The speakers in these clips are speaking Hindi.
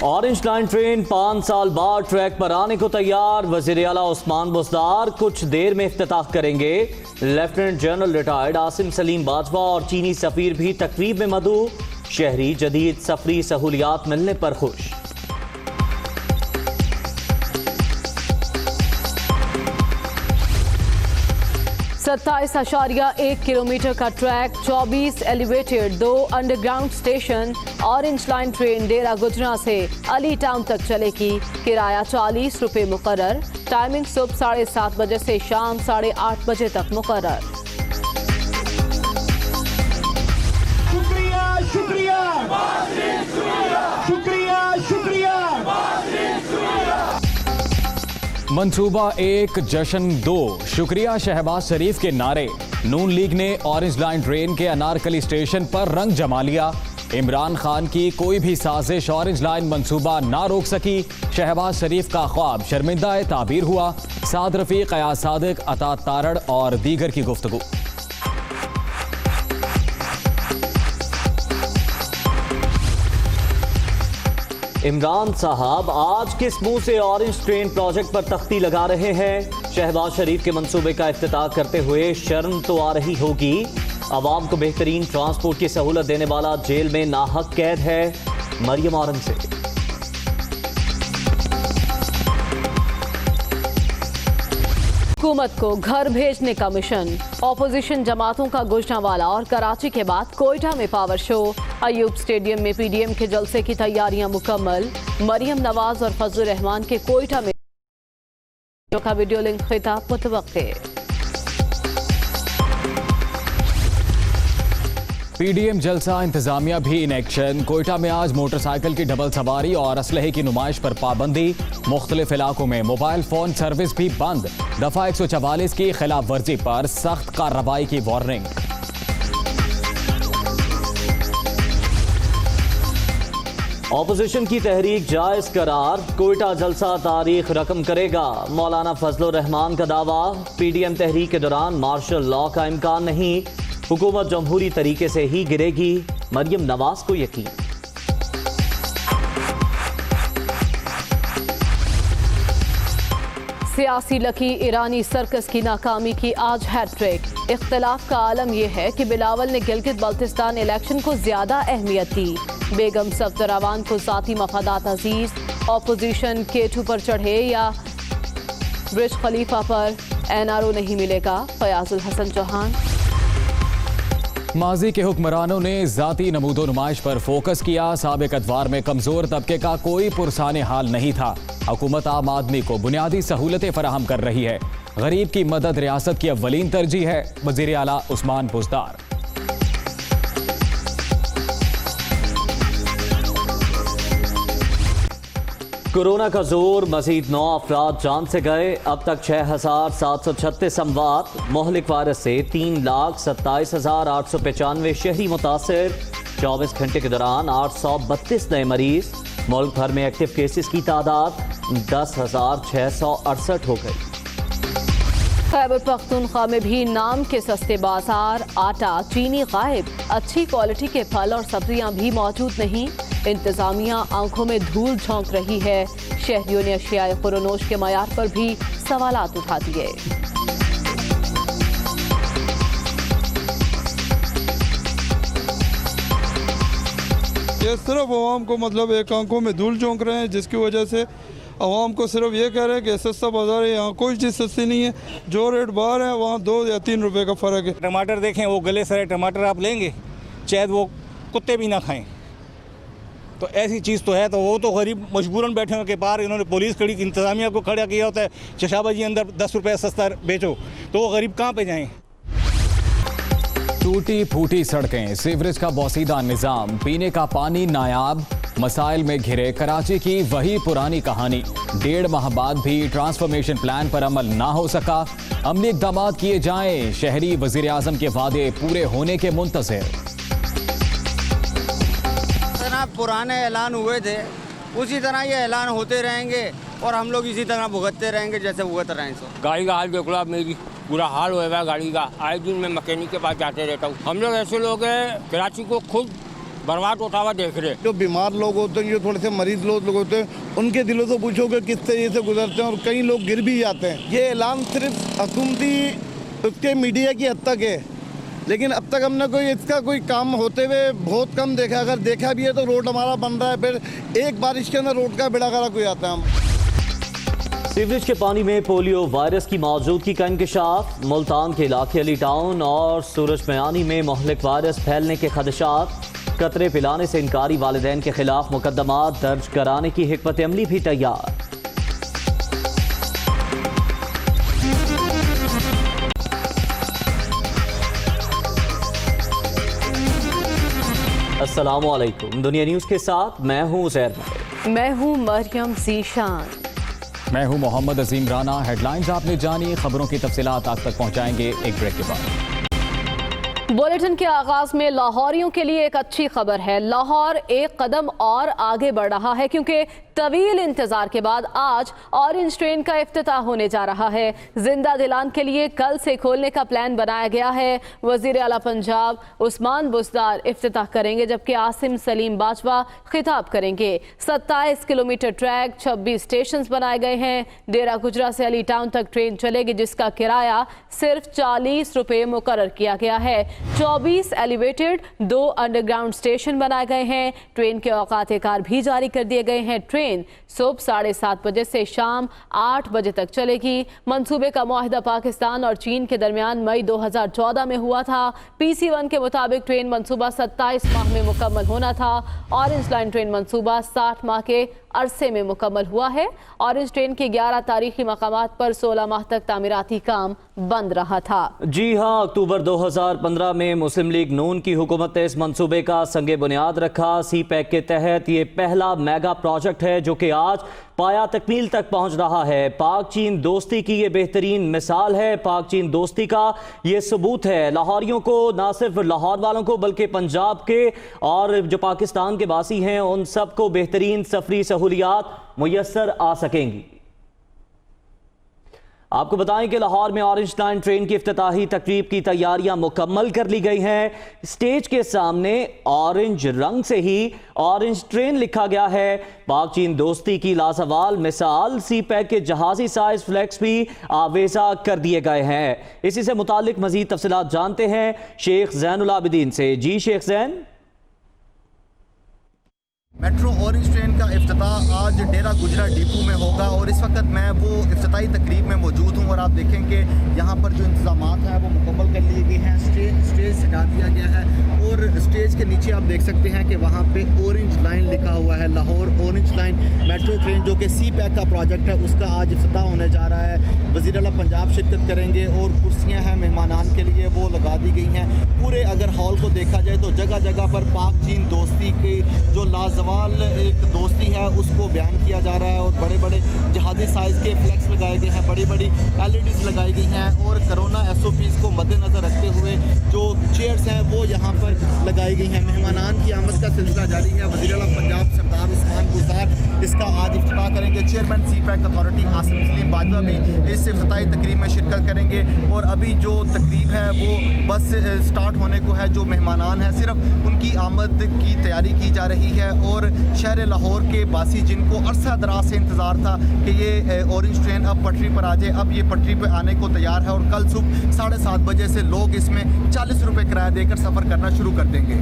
ऑरेंज लाइन ट्रेन 5 साल बाद ट्रैक पर आने को तैयार। वजीर आला उस्मान बुज़दार कुछ देर में इफ्तिताह करेंगे। Lieutenant general retired Asim Salim Bajwa और चीनी सफीर भी तकरीब में मदऊ। शहरी जदीद सफरी सहूलियात मिलने पर खुश। 27.1 किलोमीटर का track, 24 elevated, 2 underground station. Orange line train Dera Gujra से अली टाउन तक चलेगी। किराया 40 रुपये मुकर्रर। टाइमिंग सुबह 7:30 बजे से शाम 8:30 बजे तक मुकर्रर। शुक्रिया शुक्रिया शुक्रिया शुक्रिया। मंसूबा 1 जश्न 2 शुक्रिया शहबाज शरीफ के नारे। नून लीग ने ऑरेंज लाइन ट्रेन के अनारकली स्टेशन पर रंग जमा लिया। इमरान खान की कोई भी साजिश ऑरेंज लाइन मंसूबा ना रोक सकी। शहबाज शरीफ का ख्वाब शर्मिंदा ताबीर हुआ। साद रफीक, अयाज सादिक, अता तारड़ और दीगर की गुफ्तगू। इमरान साहब आज किस मुंह से ऑरेंज ट्रेन प्रोजेक्ट पर तख्ती लगा रहे हैं? शहबाज शरीफ के मंसूबे का इफ्तिताह करते हुए शर्म तो आ रही होगी। अवाम को बेहतरीन ट्रांसपोर्ट की सहूलत देने वाला जेल में नाहक कैद है। मरियम औरंगजेब। हुकूमत को घर भेजने का मिशन। ऑपोजिशन जमातों का गुजरांवाला और कराची के बाद कोयटा में पावर शो। अयूब स्टेडियम में पीडीएम के जलसे की तैयारियां मुकम्मल। मरियम नवाज और फजल रहमान के कोयटा में का वीडियो लिंक खिताब मुतवक्के। पीडीएम जलसा, इंतजामिया भी इन एक्शन। कोयटा में आज मोटरसाइकिल की डबल सवारी और असलहे की नुमाइश पर पाबंदी। मुख्तलिफ इलाकों में मोबाइल फोन सर्विस भी बंद। दफा 144 की खिलाफ वर्जी पर सख्त कार्रवाई की वार्निंग। ऑपोजिशन की तहरीक जायज करार। कोयटा जलसा तारीख रकम करेगा। मौलाना फजल रहमान का दावा। पीडीएम तहरीक के दौरान मार्शल लॉ का इम्कान नहीं। हुकूमत जमहूरी तरीके से ही गिरेगी। मरियम नवाज को यकीन। सियासी लकी ईरानी सर्कस की नाकामी की आज हैट्रिक। इख्तलाफ का आलम यह है कि बिलावल ने गिलगित बल्तिस्तान इलेक्शन को ज्यादा अहमियत दी। बेगम सफदरावान को जाती मफादात अजीज। ऑपोजिशन K2 पर चढ़े या ब्रिज खलीफा पर NRO नहीं मिलेगा। फयाजुल हसन चौहान। माजी के हुक्मरानों ने जाती नमूदो नुमाइश पर फोकस किया। साबिक अदवार में कमजोर तबके का कोई पुरसाने हाल नहीं था। हुकूमत आम आदमी को बुनियादी सहूलतें फराहम कर रही है। गरीब की मदद रियासत की अव्वलीन तरजीह है। वजीर आला उस्मान बुज़दार। कोरोना का जोर, मजीद 9 अफराद जान से गए। अब तक 6,736 अमवात। मोहलिक वायरस से 3,27,895 शहरी मुतासिर। 24 घंटे के दौरान 832 नए मरीज। मुल्क भर में एक्टिव केसेस की तादाद 10,668 हो गई। खैबर पख्तूनख्वा में भी नाम के सस्ते बाजार। आटा, चीनी गायब। अच्छी क्वालिटी के फल और सब्जियां भी मौजूद नहीं। इंतजामिया आंखों में धूल झोंक रही है। शहरियों ने अशियाए खुरोनोश के मयार पर भी सवालात उठा दिए। ये सिर्फ आवाम को मतलब एक आंखों में धूल झोंक रहे हैं, जिसकी वजह से आवाम को सिर्फ ये कह रहे हैं कि सस्ता बाजार है, यहाँ कोई चीज़ सस्ती नहीं है। जो रेट बाहर है वहाँ 2 या 3 रुपए का फ़र्क है। टमाटर देखें, वो गले सड़े टमाटर आप लेंगे, शायद वो कुत्ते भी ना खाएं। तो ऐसी चीज़ तो है। तो वो तो गरीब मजबूरन बैठे हों के बाहर इन्होंने पुलिस खड़ी, इंतज़ामिया को खड़ा किया होता है। शशाबाजी अंदर 10 रुपये सस्ता बेचो, तो वो गरीब कहाँ पे जाएं? टूटी फूटी सड़कें, सीवरेज का बोसीदा निजाम, पीने का पानी नायाब। मसाइल में घिरे कराची की वही पुरानी कहानी। 1.5 माह बाद भी ट्रांसफॉर्मेशन प्लान पर अमल ना हो सका। अमली इक़दामात किए जाएं। शहरी वज़ीर आज़म के वादे पूरे होने के मुंतज़िर। पुराने ऐलान हुए थे उसी तरह ये ऐलान होते रहेंगे और हम लोग इसी तरह भुगतते रहेंगे जैसे भुगत रहे हैं। गाड़ी का हाल देख लो आप, मेरी पूरा हाल होएगा गाड़ी का। आए दिन मैं मैकेनिक के पास जाते रहता हूँ। हम लोग ऐसे लोग हैं कराची को खुद बर्बाद होता हुआ देख रहे। जो बीमार लोग होते हैं, जो थोड़े से मरीज लोग होते हैं, उनके दिलों से पूछो कि किस तरीके से गुजरते हैं और कई लोग गिर भी जाते हैं। ये ऐलान सिर्फ हुकूमती उसके मीडिया की हद तक है, लेकिन अब तक हमने इसका कोई काम होते हुए बहुत कम देखा। अगर देखा भी है तो रोड हमारा बन रहा है, फिर एक बारिश के अंदर रोड का बेड़ा गर्क हो जाता है। हम सीवरेज के पानी में पोलियो वायरस की मौजूदगी का इंकशाफ। मुल्तान के इलाके अली टाउन और सूरज मयानी में मुहलिक वायरस फैलने के खदशात। कतरे पिलाने से इनकारी वालिदैन के खिलाफ मुकदमा दर्ज कराने की हिकमत अमली भी तैयार। अस्सलामुअलैकुम, दुनिया न्यूज़ के साथ मैं हूँ ज़ैर। मैं हूँ मरियम ज़ीशान। मैं हूं मोहम्मद अजीम राना। हेडलाइंस आपने जानी, खबरों की तफसीलात आप तक पहुंचाएंगे एक ब्रेक के बाद। बुलेटिन के आगाज में लाहौरियों के लिए एक अच्छी खबर है। लाहौर एक कदम और आगे बढ़ रहा है क्योंकि तवील इंतजार के बाद आज ऑरेंज ट्रेन का इफ्तिताह होने जा रहा है। जिंदा दिलान के लिए कल से खोलने का प्लान बनाया गया है। वजीर आला पंजाब उस्मान बुज़दार इफ्तिताह करेंगे, जबकि आसिम सलीम बाजवा खिताब करेंगे। 27 किलोमीटर ट्रैक, 26 स्टेशन बनाए गए हैं। डेरा गुजरा से अली टाउन तक ट्रेन चलेगी, जिसका किराया सिर्फ 40 रुपये मुकर्रर किया गया है। 24 एलिवेटेड, 2 अंडरग्राउंड स्टेशन बनाए गए हैं। ट्रेन के औकात कार भी जारी कर दिए गए हैं। ट्रेन सुबह 7:30 बजे से शाम 8 बजे तक चलेगी। मंसूबे का मुआहिदा पाकिस्तान और चीन के दरमियान मई 2014 में हुआ था। PC1 के मुताबिक ट्रेन मंसूबा 27 माह में मुकम्मल होना था। ऑरेंज लाइन ट्रेन मंसूबा 60 माह के अरसे में मुकम्मल हुआ है। ऑरेंज ट्रेन के 11 तारीखी मकामात पर 16 माह तक तामीराती काम बंद रहा था। जी हाँ, अक्टूबर 2015 में मुस्लिम लीग नून की हुकूमत ने इस मंसूबे का संगे बुनियाद रखा। CPEC के तहत ये पहला मेगा प्रोजेक्ट है जो कि आज पाया तकमील तक पहुंच रहा है। पाक चीन दोस्ती की ये बेहतरीन मिसाल है। पाक चीन दोस्ती का ये सबूत है। लाहौरियों को, ना सिर्फ लाहौर वालों को बल्कि पंजाब के और जो पाकिस्तान के वासी हैं उन सबको बेहतरीन सफरी सहूलियात मुयस्सर आ सकेंगी। आपको बताएं कि लाहौर में ऑरेंज लाइन ट्रेन की इफ्तिताही तकरीब की तैयारियां मुकम्मल कर ली गई हैं। स्टेज के सामने ऑरेंज रंग से ही ऑरेंज ट्रेन लिखा गया है। पाक चीन दोस्ती की लासवाल मिसाल CPEC के जहाजी साइज फ्लैक्स भी आवेजा कर दिए गए हैं। इसी से मुतालिक मजीद तफसीलात जानते हैं शेख ज़ैनुल आबिदीन से। जी शेख ज़ैन। मेट्रो ऑरेंज ट्रेन का इफ्तिताह आज डेरा गुजरा डिपो में होगा और इस वक्त मैं वो इफ्तिताही तकरीब में मौजूद हूँ और आप देखें कि यहाँ पर जो इंतजाम हैं वो मुकम्मल कर लिए गए हैं। स्टेज सजा दिया गया है और स्टेज के नीचे आप देख सकते हैं कि वहाँ पे ऑरेंज लाइन लिखा हुआ है। Lahore orange line metro train जो कि CPEC का प्रोजेक्ट है, उसका आज इफ्तिताह होने जा रहा है। वज़ीर आला पंजाब शिरकत करेंगे और कुर्सियाँ हैं मेहमानान के लिए वो लगा दी गई हैं। पूरे अगर हॉल को देखा जाए तो जगह जगह पर पाक चीन दोस्ती की जो लाजवाल एक दोस्ती है उसको बयान किया जा रहा है और बड़े बड़े जहाजी साइज़ के फ्लैक्स लगाए गए हैं, बड़ी बड़ी LEDs लगाई गई हैं और कोरोना SOPs को मद्देनज़र रखते हुए जो चेयर्स हैं वो यहाँ पर लगाई गई हैं। मेहमानान की आमद का सिलसिला जारी है। वज़ीर आला पंजाब सरदार उस्मान बुज़दार इसका आज इफ्तिताह करेंगे। Chairman CPEC authority Asim Salim Bajwa भी इस इफ्तिताही तकरीब में शिरकत करेंगे और अभी जो तकरीब है वो बस स्टार्ट होने को है। जो मेहमानान हैं सिर्फ उनकी आमद की तैयारी की जा रही है और शहर लाहौर के बासी जिनको अरसा दराज से इंतज़ार था कि ये ऑरेंज ट्रेन अब पटरी पर आ जाए, अब ये पटरी पर आने को तैयार है और कल सुबह 7:30 बजे से लोग इसमें 40 रुपये किराया देकर सफ़र करना शुरू कर देंगे।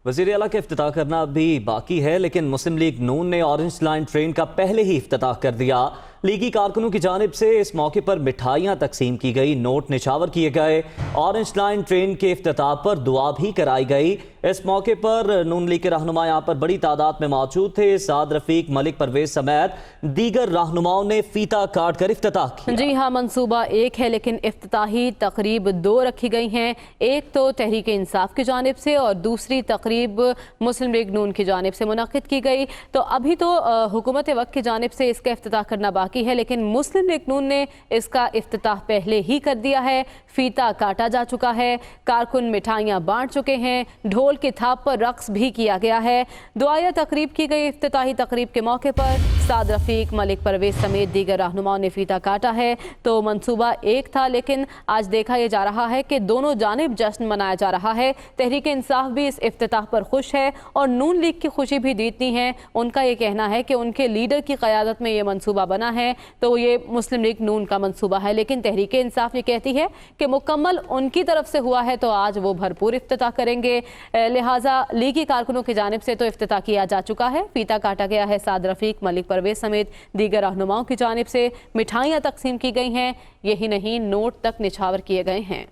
वज़ीर आला का इफ्तिताह करना अभी बाकी है, लेकिन मुस्लिम लीग नून ने ऑरेंज लाइन ट्रेन का पहले ही इफ्तिताह कर दिया। लीगी कारकुनों की जानिब से इस मौके पर मिठाइयाँ तकसीम की गई, नोट निछावर किए गए। ऑरेंज लाइन ट्रेन के इफ्तिताह पर दुआ भी कराई गई। इस मौके पर नून लीग के रहनुमा यहाँ पर बड़ी तादाद में मौजूद थे। साद रफीक, मलिक परवेज समेत दीगर रहनुमाओं ने फीता काट कर इफ्तिताह किया। जी हाँ, मंसूबा एक है लेकिन इफ्तिताही तकरीब 2 रखी गई हैं। एक तो तहरीक इंसाफ की जानिब से और दूसरी तकरीब मुस्लिम लीग नून की जानिब से मुनक़िद की गई। तो अभी तो हुकूमत वक्त की जानिब से इसका इफ्तिताह करना बाकी बाकी है, लेकिन मुस्लिम लीग नून ने इसका इफ्तिताह पहले ही कर दिया है। फीता काटा जा चुका है, कारकुन मिठाइयाँ बांट चुके हैं, ढोल की थाप पर रक्स भी किया गया है। दुआया तकरीब की गई। इफ्तिताही तकरीब के मौके पर साद रफीक, मलिक परवेज समेत दीगर रहनुमाओं ने फीता काटा है। तो मंसूबा एक था, लेकिन आज देखा यह जा रहा है कि दोनों जानिब जश्न मनाया जा रहा है। तहरीक इंसाफ भी इस इफ्तिताह पर खुश है और नून लीग की खुशी भी जीतनी है। उनका ये कहना है कि उनके लीडर की क़यादत में ये मंसूबा बना है, तो ये मुस्लिम लीग नून का मंसूबा है। लेकिन तहरीक इंसाफ ये कहती है कि मुकम्मल उनकी तरफ से हुआ है, तो आज वो भरपूर इफ्तिताह करेंगे। लिहाजा लीगी कारकुनों की जानिब से तो इफ्तिताह किया जा चुका है। फीता काटा गया है। साद रफीक, मलिक परवेज समेत दीगर रहनुमाओं की जानिब से मिठाइयाँ तकसीम की गई हैं। यही नहीं, नोट तक निछावर किए गए हैं।